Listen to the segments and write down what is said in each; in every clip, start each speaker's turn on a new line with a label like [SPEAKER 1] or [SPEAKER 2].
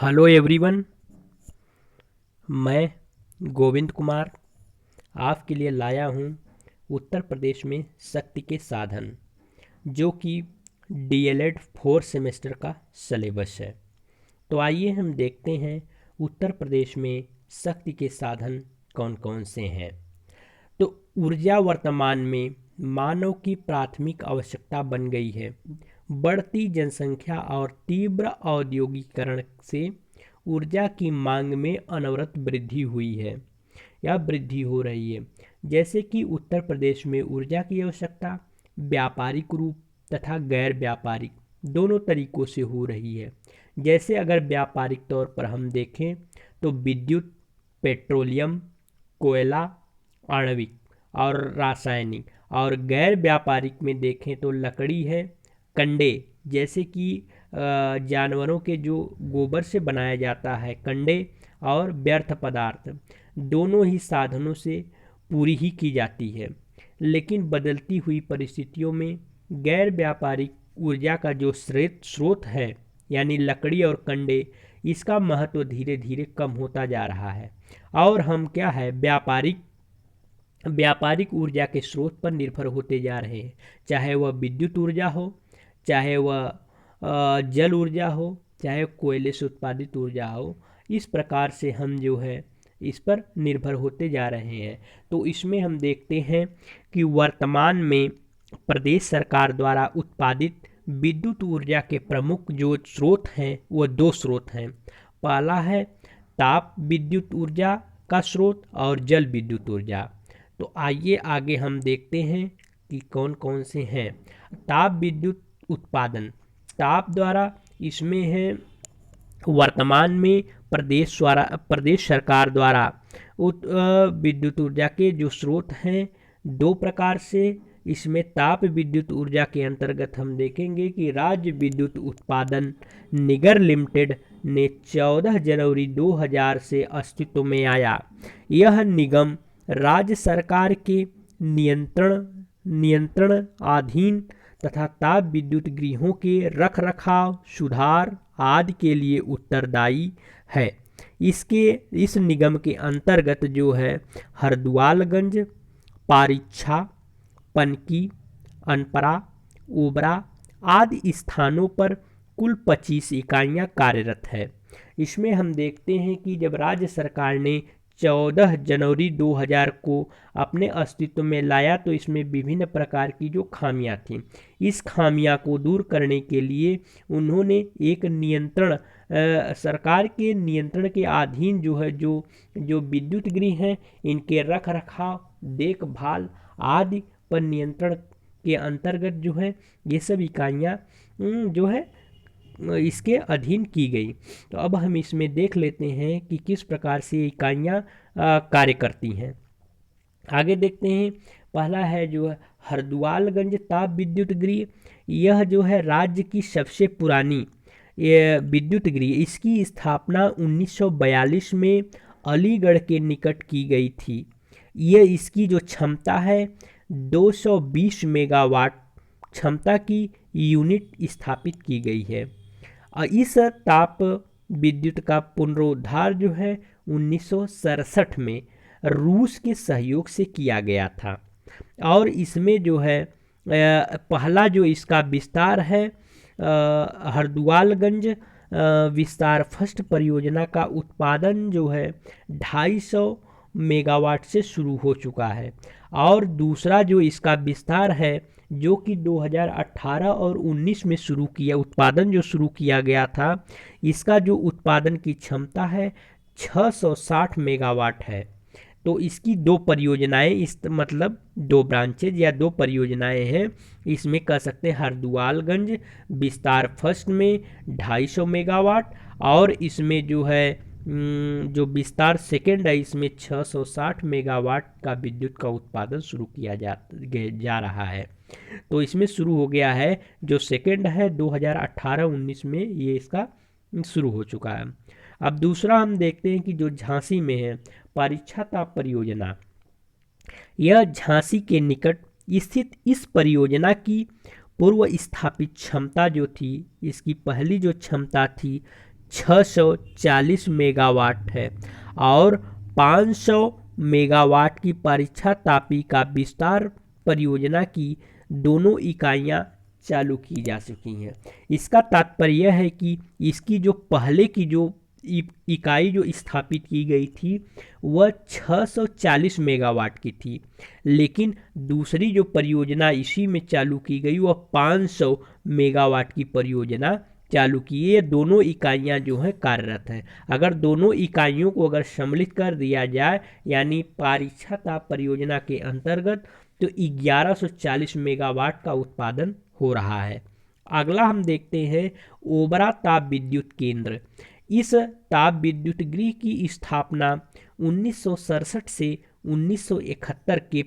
[SPEAKER 1] Hello everyone. मैं गोविंद कुमार आपके लिए लाया हूँ उत्तर प्रदेश में शक्ति के साधन, जो कि डीएलएड 4 सेमेस्टर का सिलेबस है। तो आइए हम देखते हैं उत्तर प्रदेश में शक्ति के साधन कौन कौन से हैं। तो ऊर्जा वर्तमान में मानव की प्राथमिक आवश्यकता बन गई है। बढ़ती जनसंख्या और तीव्र औद्योगिकरण से ऊर्जा की मांग में अनवरत वृद्धि हुई है या वृद्धि हो रही है। जैसे कि उत्तर प्रदेश में ऊर्जा की आवश्यकता व्यापारिक रूप तथा गैर व्यापारिक दोनों तरीकों से हो रही है। जैसे अगर व्यापारिक तौर पर हम देखें तो विद्युत, पेट्रोलियम, कोयला, आणविक और रासायनिक, और गैर व्यापारिक में देखें तो लकड़ी है, कंडे जैसे कि जानवरों के जो गोबर से बनाया जाता है कंडे, और व्यर्थ पदार्थ दोनों ही साधनों से पूरी ही की जाती है। लेकिन बदलती हुई परिस्थितियों में गैर व्यापारिक ऊर्जा का जो स्रोत है यानी लकड़ी और कंडे, इसका महत्व धीरे धीरे कम होता जा रहा है और हम क्या है व्यापारिक ऊर्जा के स्रोत पर निर्भर होते जा रहे हैं। चाहे वह विद्युत ऊर्जा हो, चाहे वह जल ऊर्जा हो, चाहे कोयले से उत्पादित ऊर्जा हो, इस प्रकार से हम जो है इस पर निर्भर होते जा रहे हैं। तो इसमें हम देखते हैं कि वर्तमान में प्रदेश सरकार द्वारा उत्पादित विद्युत ऊर्जा के प्रमुख जो स्रोत हैं वह दो स्रोत हैं। पहला है ताप विद्युत ऊर्जा का स्रोत और जल विद्युत ऊर्जा। तो आइए आगे हम देखते हैं कि कौन कौन से हैं। ताप विद्युत उत्पादन, ताप द्वारा इसमें है वर्तमान में प्रदेश सरकार द्वारा विद्युत ऊर्जा के जो स्रोत हैं दो प्रकार से। इसमें ताप विद्युत ऊर्जा के अंतर्गत हम देखेंगे कि राज्य विद्युत उत्पादन निगम लिमिटेड ने 14 जनवरी 2000 से अस्तित्व में आया। यह निगम राज्य सरकार के नियंत्रण अधीन तथा ताप विद्युत गृहों के रखरखाव, सुधार आदि के लिए उत्तरदायी है। इस निगम के अंतर्गत जो है हरदुआलगंज, पारिच्छा, पनकी, अनपरा, ओबरा आदि स्थानों पर कुल 25 इकाइयाँ कार्यरत है। इसमें हम देखते हैं कि जब राज्य सरकार ने 14 जनवरी 2000 को अपने अस्तित्व में लाया तो इसमें विभिन्न प्रकार की जो खामियां थीं, इस खामियां को दूर करने के लिए उन्होंने एक सरकार के नियंत्रण के अधीन जो है जो विद्युत गृह हैं इनके रख रखाव, देखभाल आदि पर नियंत्रण के अंतर्गत जो है ये सब इकाइयाँ जो है इसके अधीन की गई। तो अब हम इसमें देख लेते हैं कि किस प्रकार से इकाइयाँ कार्य करती हैं। आगे देखते हैं। पहला है जो है हरदुआलगंज ताप विद्युत गृह। यह जो है राज्य की सबसे पुरानी ये विद्युत गृह, इसकी स्थापना 1942 में अलीगढ़ के निकट की गई थी। यह इसकी जो क्षमता है 220 मेगावाट क्षमता की यूनिट स्थापित की गई है। इस ताप विद्युत का पुनरुद्धार जो है 1967 में रूस के सहयोग से किया गया था और इसमें जो है पहला जो इसका विस्तार है हरदुआलगंज विस्तार फर्स्ट परियोजना का उत्पादन जो है 250 मेगावाट से शुरू हो चुका है और दूसरा जो इसका विस्तार है जो कि 2018 और 19 में उत्पादन जो शुरू किया गया था, इसका जो उत्पादन की क्षमता है 660 मेगावाट है। तो इसकी दो परियोजनाएं मतलब दो ब्रांचेज या दो परियोजनाएं हैं। इसमें कह सकते हैं हरदुआलगंज विस्तार फर्स्ट में 250 मेगावाट और इसमें जो है जो विस्तार सेकेंड है इसमें 660 मेगावाट का विद्युत का उत्पादन शुरू किया जा रहा है। तो इसमें शुरू हो गया है, जो सेकेंड है 2018-19 में ये इसका शुरू हो चुका है। अब दूसरा हम देखते हैं कि जो झांसी में है पारिच्छा ताप परियोजना। यह झांसी के निकट स्थित इस परियोजना की पूर्व स्थापित क्षमता जो थी, इसकी पहली जो क्षमता थी 640 मेगावाट है और 500 मेगावाट की परीक्षा तापी का विस्तार परियोजना की दोनों इकाइयां चालू की जा चुकी हैं। इसका तात्पर्य यह है कि इसकी जो पहले की जो इकाई जो स्थापित की गई थी वह 640 मेगावाट की थी, लेकिन दूसरी जो परियोजना इसी में चालू की गई वह 500 मेगावाट की परियोजना चालू की है। ये दोनों इकाइयां जो हैं कार्यरत हैं। अगर दोनों इकाइयों को अगर सम्मिलित कर दिया जाए यानी परीक्षा ताप परियोजना के अंतर्गत तो 1140 मेगावाट का उत्पादन हो रहा है। अगला हम देखते हैं ओबरा ताप विद्युत केंद्र। इस ताप विद्युत गृह की स्थापना 1967 से 1971 के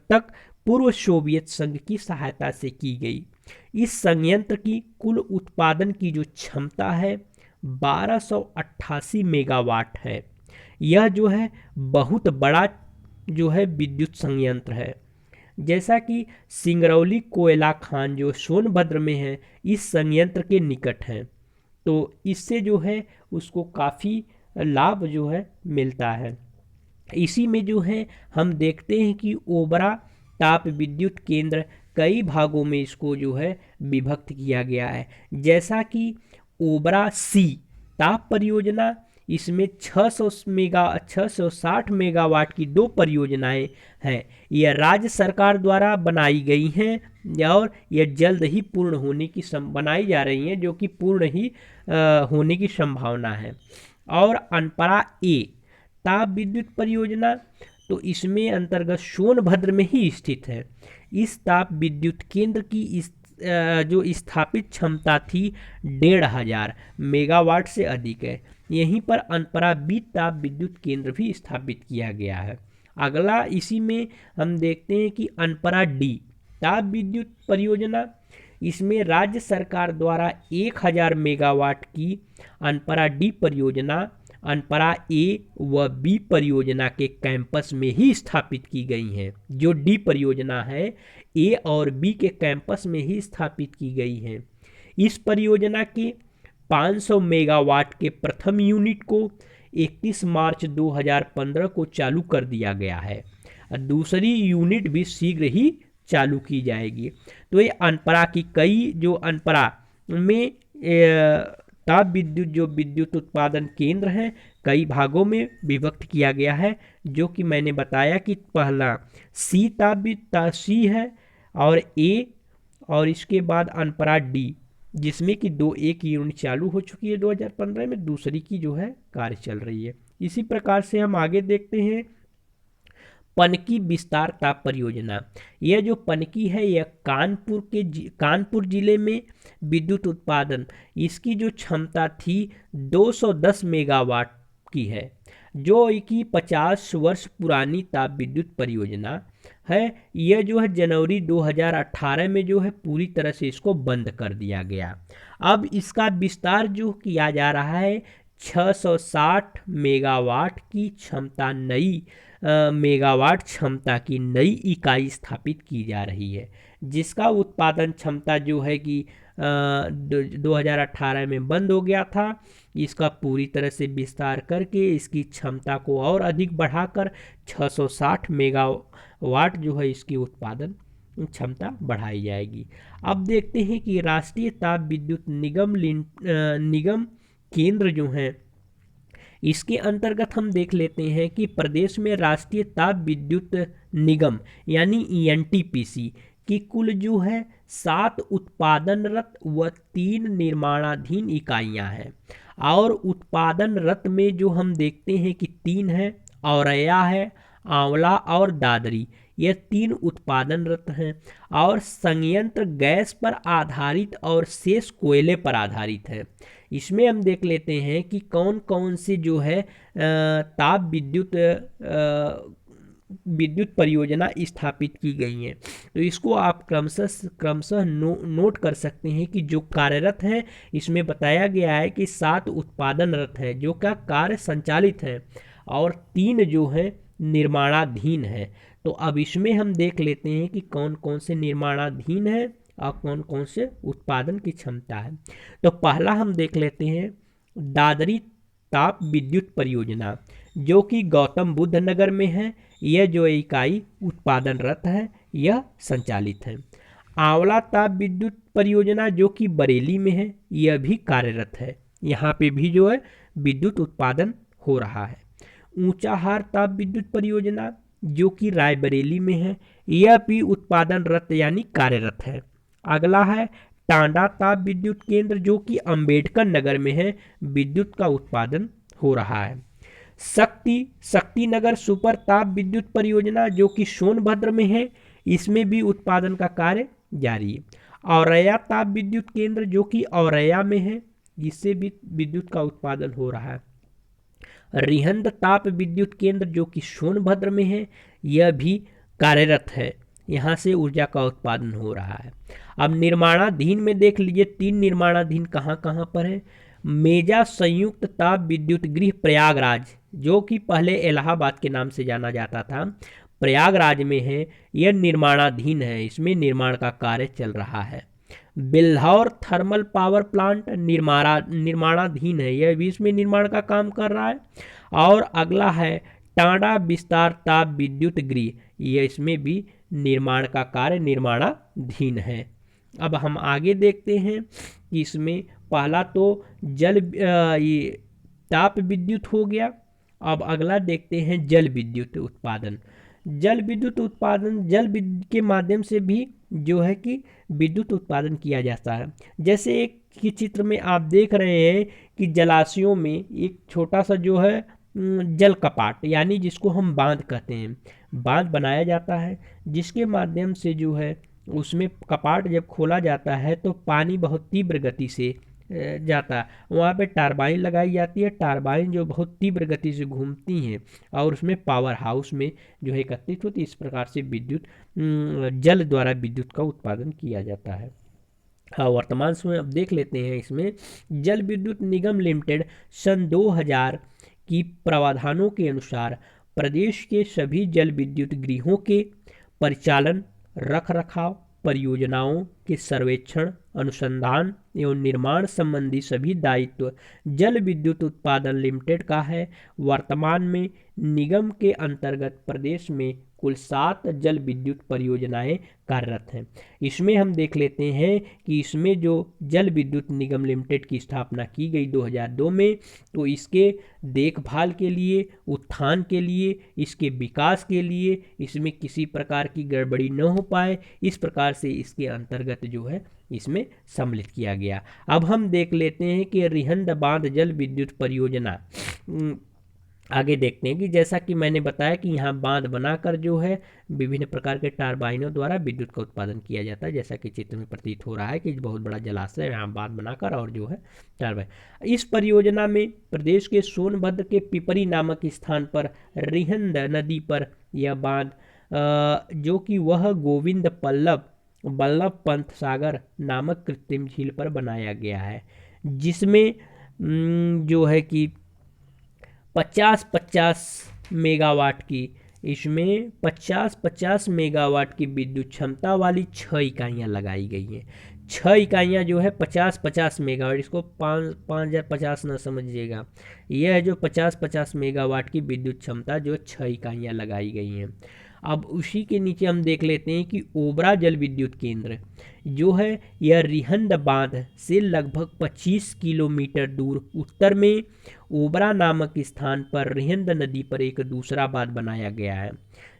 [SPEAKER 1] तक पूर्व सोवियत संघ की सहायता से की गई। इस संयंत्र की कुल उत्पादन की जो क्षमता है 1288 मेगावाट है। यह जो है बहुत बड़ा जो है विद्युत संयंत्र है। जैसा कि सिंगरौली कोयला खान जो सोनभद्र में है इस संयंत्र के निकट है, तो इससे जो है उसको काफ़ी लाभ जो है मिलता है। इसी में जो है हम देखते हैं कि ओबरा ताप विद्युत केंद्र कई भागों में इसको जो है विभक्त किया गया है। जैसा कि ओबरा सी ताप परियोजना, इसमें 660 मेगावाट की दो परियोजनाएं हैं। यह राज्य सरकार द्वारा बनाई गई हैं और यह जल्द ही पूर्ण होने की बनाई जा रही हैं, जो कि पूर्ण ही होने की संभावना है। और अनपरा ए ताप विद्युत परियोजना, तो इसमें अंतर्गत सोनभद्र में ही स्थित है। इस ताप विद्युत केंद्र की जो स्थापित क्षमता थी 1500 मेगावाट से अधिक है। यहीं पर अनपरा बी ताप विद्युत केंद्र भी स्थापित किया गया है। अगला इसी में हम देखते हैं कि अनपरा डी ताप विद्युत परियोजना, इसमें राज्य सरकार द्वारा 1000 मेगावाट की अनपरा डी परियोजना अनपरा ए व बी परियोजना के कैंपस में ही स्थापित की गई हैं। जो डी परियोजना है ए और बी के कैंपस में ही स्थापित की गई हैं। इस परियोजना के 500 मेगावाट के प्रथम यूनिट को 31 मार्च 2015 को चालू कर दिया गया है। दूसरी यूनिट भी शीघ्र ही चालू की जाएगी। तो ये अनपरा की कई जो अनपरा में ताप विद्युत जो विद्युत उत्पादन केंद्र हैं कई भागों में विभक्त किया गया है, जो कि मैंने बताया कि पहला सी ताप सी है और ए, और इसके बाद अनपरा डी जिसमें कि एक यूनिट चालू हो चुकी है 2015 में, दूसरी की जो है कार्य चल रही है। इसी प्रकार से हम आगे देखते हैं पनकी विस्तार ताप परियोजना। यह जो पनकी है यह कानपुर जिले में विद्युत उत्पादन, इसकी जो क्षमता थी 210 मेगावाट की है, जो कि 50 वर्ष पुरानी ताप विद्युत परियोजना है। यह जो है जनवरी 2018 में जो है पूरी तरह से इसको बंद कर दिया गया। अब इसका विस्तार जो किया जा रहा है 660 मेगावाट की क्षमता मेगावाट क्षमता की नई इकाई स्थापित की जा रही है, जिसका उत्पादन क्षमता जो है कि 2018 में बंद हो गया था। इसका पूरी तरह से विस्तार करके इसकी क्षमता को और अधिक बढ़ाकर 660 मेगावाट जो है इसकी उत्पादन क्षमता बढ़ाई जाएगी। अब देखते हैं कि राष्ट्रीय ताप विद्युत निगम केंद्र जो हैं इसके अंतर्गत हम देख लेते हैं कि प्रदेश में राष्ट्रीय ताप विद्युत निगम यानी ENTPC की कुल जो है 7 उत्पादनरत व 3 निर्माणाधीन इकाइयां हैं। और उत्पादनरत में जो हम देखते हैं कि 3 है, औरैया है, आंवला और दादरी, ये 3 उत्पादनरत हैं। और संयंत्र गैस पर आधारित और शेष कोयले पर आधारित है। इसमें हम देख लेते हैं कि कौन कौन से जो है ताप विद्युत परियोजना स्थापित की गई हैं। तो इसको आप क्रमशः नोट कर सकते हैं कि जो कार्यरत हैं इसमें बताया गया है कि 7 उत्पादनरत हैं जो क्या कार्य संचालित हैं और 3 जो हैं निर्माणाधीन हैं। तो अब इसमें हम देख लेते हैं कि कौन कौन से निर्माणाधीन हैं और कौन कौन से उत्पादन की क्षमता है। तो पहला हम देख लेते हैं दादरी ताप विद्युत परियोजना जो कि गौतम बुद्ध नगर में है। यह जो इकाई उत्पादनरत है, यह संचालित है। आंवला ताप विद्युत परियोजना जो कि बरेली में है, यह भी कार्यरत है। यहाँ पे भी जो है विद्युत उत्पादन हो रहा है। ऊंचाहार ताप विद्युत परियोजना जो कि रायबरेली में है, यह भी उत्पादनरत यानी कार्यरत है। अगला है टांडा ताप विद्युत केंद्र जो कि अंबेडकर नगर में है, विद्युत का उत्पादन हो रहा है। शक्ति नगर सुपर ताप विद्युत परियोजना जो कि सोनभद्र में है, इसमें भी उत्पादन का कार्य जारी है। औरैया ताप विद्युत केंद्र जो कि औरैया में है, इससे भी विद्युत का उत्पादन हो रहा है। रिहंद ताप विद्युत केंद्र जो कि सोनभद्र में है, यह भी कार्यरत है। यहाँ से ऊर्जा का उत्पादन हो रहा है। अब निर्माणाधीन में देख लीजिए, 3 निर्माणाधीन कहाँ कहाँ पर है। मेजा संयुक्त ताप विद्युत गृह प्रयागराज जो कि पहले इलाहाबाद के नाम से जाना जाता था, प्रयागराज में है। यह निर्माणाधीन है, इसमें निर्माण का कार्य चल रहा है। बिल्हौर थर्मल पावर प्लांट निर्माणाधीन है, यह भी इसमें निर्माण का काम कर रहा है। और अगला है टांडा विस्तार ताप विद्युत गृह, यह इसमें भी निर्माण का कार्य निर्माणाधीन है। अब हम आगे देखते हैं कि इसमें पहला तो ये ताप विद्युत हो गया। अब अगला देखते हैं जल विद्युत उत्पादन। जल विद्युत के माध्यम से भी जो है कि विद्युत उत्पादन किया जाता है। जैसे एक की चित्र में आप देख रहे हैं कि जलाशयों में एक छोटा सा जो है जल कपाट यानी जिसको हम बांध कहते हैं, बांध बनाया जाता है, जिसके माध्यम से जो है उसमें कपाट जब खोला जाता है तो पानी बहुत तीव्र गति से जाता है। वहाँ पे टरबाइन लगाई जाती है, टरबाइन जो बहुत तीव्र गति से घूमती हैं और उसमें पावर हाउस में जो है एकत्रित होती है। इस प्रकार से विद्युत जल द्वारा विद्युत का उत्पादन किया जाता है। हाँ, वर्तमान समय अब देख लेते हैं। इसमें जल विद्युत निगम लिमिटेड सन 2000 की प्रावधानों के अनुसार प्रदेश के सभी जल विद्युत गृहों के परिचालन, रख रखाव, परियोजनाओं के सर्वेक्षण, अनुसंधान एवं निर्माण संबंधी सभी दायित्व जल विद्युत उत्पादन लिमिटेड का है। वर्तमान में निगम के अंतर्गत प्रदेश में कुल 7 जल विद्युत परियोजनाएं कार्यरत हैं। इसमें हम देख लेते हैं कि इसमें जो जल विद्युत निगम लिमिटेड की स्थापना की गई 2002 में, तो इसके देखभाल के लिए, उत्थान के लिए, इसके विकास के लिए, इसमें किसी प्रकार की गड़बड़ी न हो पाए, इस प्रकार से इसके अंतर्गत जो है इसमें सम्मिलित किया गया। अब हम देख लेते हैं कि रिहंद बांध जल विद्युत परियोजना आगे देखते हैं कि जैसा कि मैंने बताया कि यहाँ बांध बनाकर जो है विभिन्न प्रकार के टरबाइनों द्वारा विद्युत का उत्पादन किया जाता है। जैसा कि चित्र में प्रतीत हो रहा है कि बहुत बड़ा जलाशय यहाँ बांध बनाकर और जो है टरबाइन। इस परियोजना में प्रदेश के सोनभद्र के पिपरी नामक स्थान पर रिहंद नदी पर यह बांध जो कि वह गोविंद बल्लभ पंत सागर नामक कृत्रिम झील पर बनाया गया है, जिसमें जो है कि 50-50 मेगावाट की, इसमें 50-50 मेगावाट की विद्युत क्षमता वाली 6 इकाइयाँ लगाई गई हैं। 6 इकाइयाँ जो है 50-50 मेगावाट, इसको 5050 न समझिएगा, यह जो 50-50 मेगावाट की विद्युत क्षमता जो 6 इकाइयाँ लगाई गई हैं। अब उसी के नीचे हम देख लेते हैं कि ओबरा जल विद्युत केंद्र जो है यह रिहंद बांध से लगभग 25 किलोमीटर दूर उत्तर में ओबरा नामक स्थान पर रिहंद नदी पर एक दूसरा बांध बनाया गया है,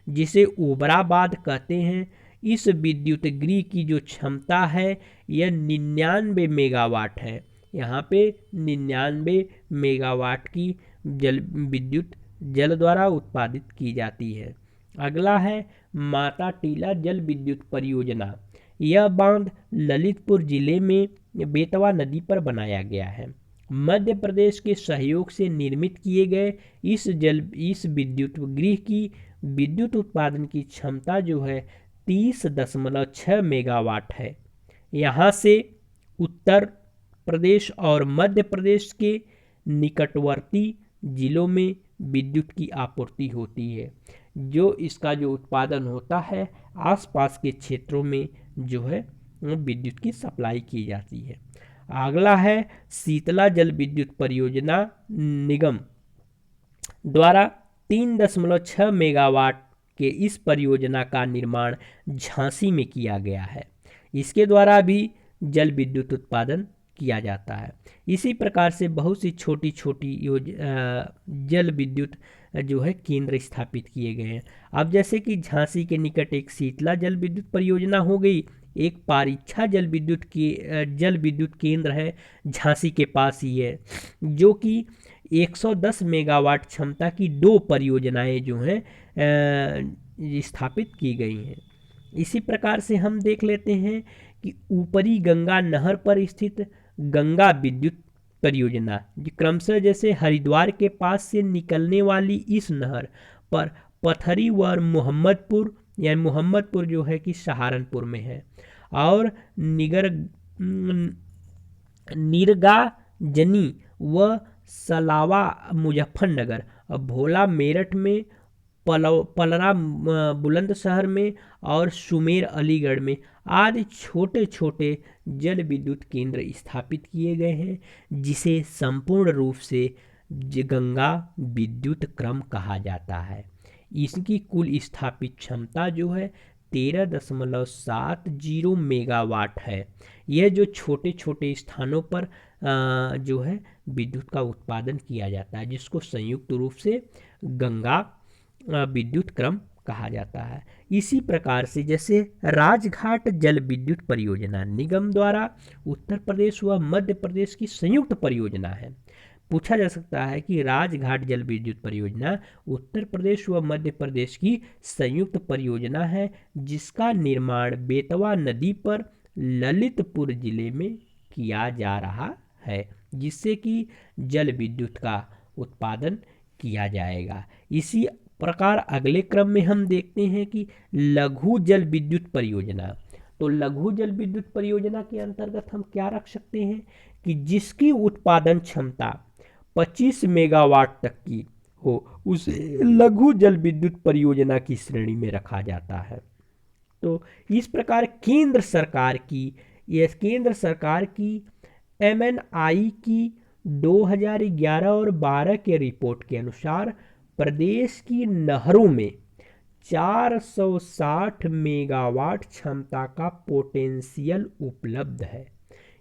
[SPEAKER 1] जिसे ओबरा बांध कहते हैं। इस विद्युत गृह की जो क्षमता है यह 99 मेगावाट है। यहाँ पे 99 मेगावाट की विद्युत जल द्वारा उत्पादित की जाती है। अगला है माता टीला जल विद्युत परियोजना। यह बांध ललितपुर जिले में बेतवा नदी पर बनाया गया है। मध्य प्रदेश के सहयोग से निर्मित किए गए इस विद्युत गृह की विद्युत उत्पादन की क्षमता जो है 30.6 मेगावाट है। यहाँ से उत्तर प्रदेश और मध्य प्रदेश के निकटवर्ती जिलों में विद्युत की आपूर्ति होती है। जो इसका जो उत्पादन होता है आसपास के क्षेत्रों में जो है विद्युत की सप्लाई की जाती है। अगला है शीतला जल विद्युत परियोजना निगम द्वारा 3.6 मेगावाट के इस परियोजना का निर्माण झांसी में किया गया है। इसके द्वारा भी जल विद्युत उत्पादन किया जाता है। इसी प्रकार से बहुत सी छोटी छोटी जल विद्युत जो है केंद्र स्थापित किए गए हैं। अब जैसे कि झांसी के निकट एक शीतला जल विद्युत परियोजना हो गई, एक पारीक्षा जल विद्युत केंद्र है झांसी के पास ही है, जो कि 110 मेगावाट क्षमता की 2 परियोजनाएं जो हैं स्थापित की गई हैं। इसी प्रकार से हम देख लेते हैं कि ऊपरी गंगा नहर पर स्थित गंगा विद्युत परियोजना क्रमशः जैसे हरिद्वार के पास से निकलने वाली इस नहर पर पथरी व मोहम्मदपुर, या मोहम्मदपुर जो है कि सहारनपुर में है, और नीरगाजनी व सलावा मुजफ्फरनगर, भोला मेरठ में, पलरा बुलंदशहर में और सुमेर अलीगढ़ में आदि छोटे छोटे जल विद्युत केंद्र स्थापित किए गए हैं, जिसे संपूर्ण रूप से गंगा विद्युत क्रम कहा जाता है। इसकी कुल स्थापित क्षमता जो है 13.70 मेगावाट है। यह जो छोटे छोटे स्थानों पर जो है विद्युत का उत्पादन किया जाता है, जिसको संयुक्त रूप से गंगा विद्युत क्रम कहा जाता है। इसी प्रकार से जैसे राजघाट जल विद्युत परियोजना निगम द्वारा उत्तर प्रदेश व मध्य प्रदेश की संयुक्त परियोजना है। पूछा जा सकता है कि राजघाट जल विद्युत परियोजना उत्तर प्रदेश व मध्य प्रदेश की संयुक्त परियोजना है, जिसका निर्माण बेतवा नदी पर ललितपुर जिले में किया जा रहा है, जिससे कि जल विद्युत का उत्पादन किया जाएगा। इसी प्रकार अगले क्रम में हम देखते हैं कि लघु जल विद्युत परियोजना। तो लघु जल विद्युत परियोजना के अंतर्गत हम क्या रख सकते हैं कि जिसकी उत्पादन क्षमता 25 मेगावाट तक की हो, उसे लघु जल विद्युत परियोजना की श्रेणी में रखा जाता है। तो इस प्रकार केंद्र सरकार की MNI की 2011 और 12 के रिपोर्ट के अनुसार प्रदेश की नहरों में 460 मेगावाट क्षमता का पोटेंशियल उपलब्ध है।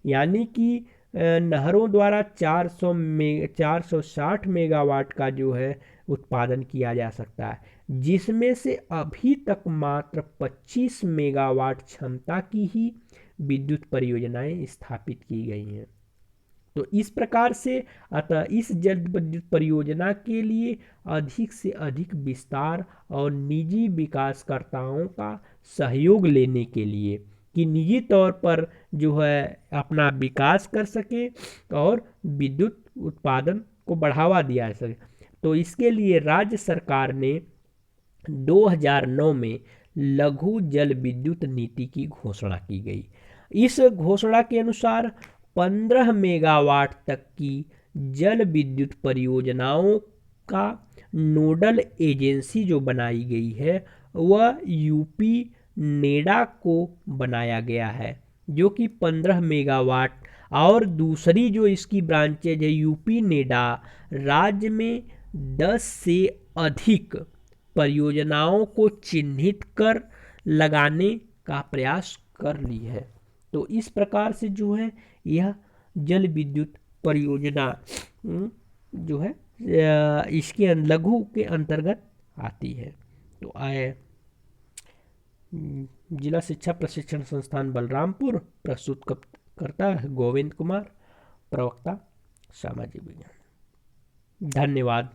[SPEAKER 1] यानी कि नहरों द्वारा 460 मेगावाट का जो है उत्पादन किया जा सकता है, जिसमें से अभी तक मात्र 25 मेगावाट क्षमता की ही विद्युत परियोजनाएं स्थापित की गई हैं। तो इस प्रकार से अतः इस जल विद्युत परियोजना के लिए अधिक से अधिक विस्तार और निजी विकासकर्ताओं का सहयोग लेने के लिए, कि निजी तौर पर जो है अपना विकास कर सके और विद्युत उत्पादन को बढ़ावा दिया जा सके, तो इसके लिए राज्य सरकार ने 2009 में लघु जल विद्युत नीति की घोषणा की गई। इस घोषणा के अनुसार 15 मेगावाट तक की जल विद्युत परियोजनाओं का नोडल एजेंसी जो बनाई गई है वह यूपी नेडा को बनाया गया है, जो कि 15 मेगावाट, और दूसरी जो इसकी ब्रांचेज है यूपी नेडा राज्य में 10 से अधिक परियोजनाओं को चिन्हित कर लगाने का प्रयास कर ली है। तो इस प्रकार से जो है यह जल विद्युत परियोजना जो है इसके लघु के अंतर्गत आती है। तो आए जिला शिक्षा प्रशिक्षण संस्थान बलरामपुर, प्रस्तुत करता है गोविंद कुमार, प्रवक्ता सामाजिक विज्ञान। धन्यवाद।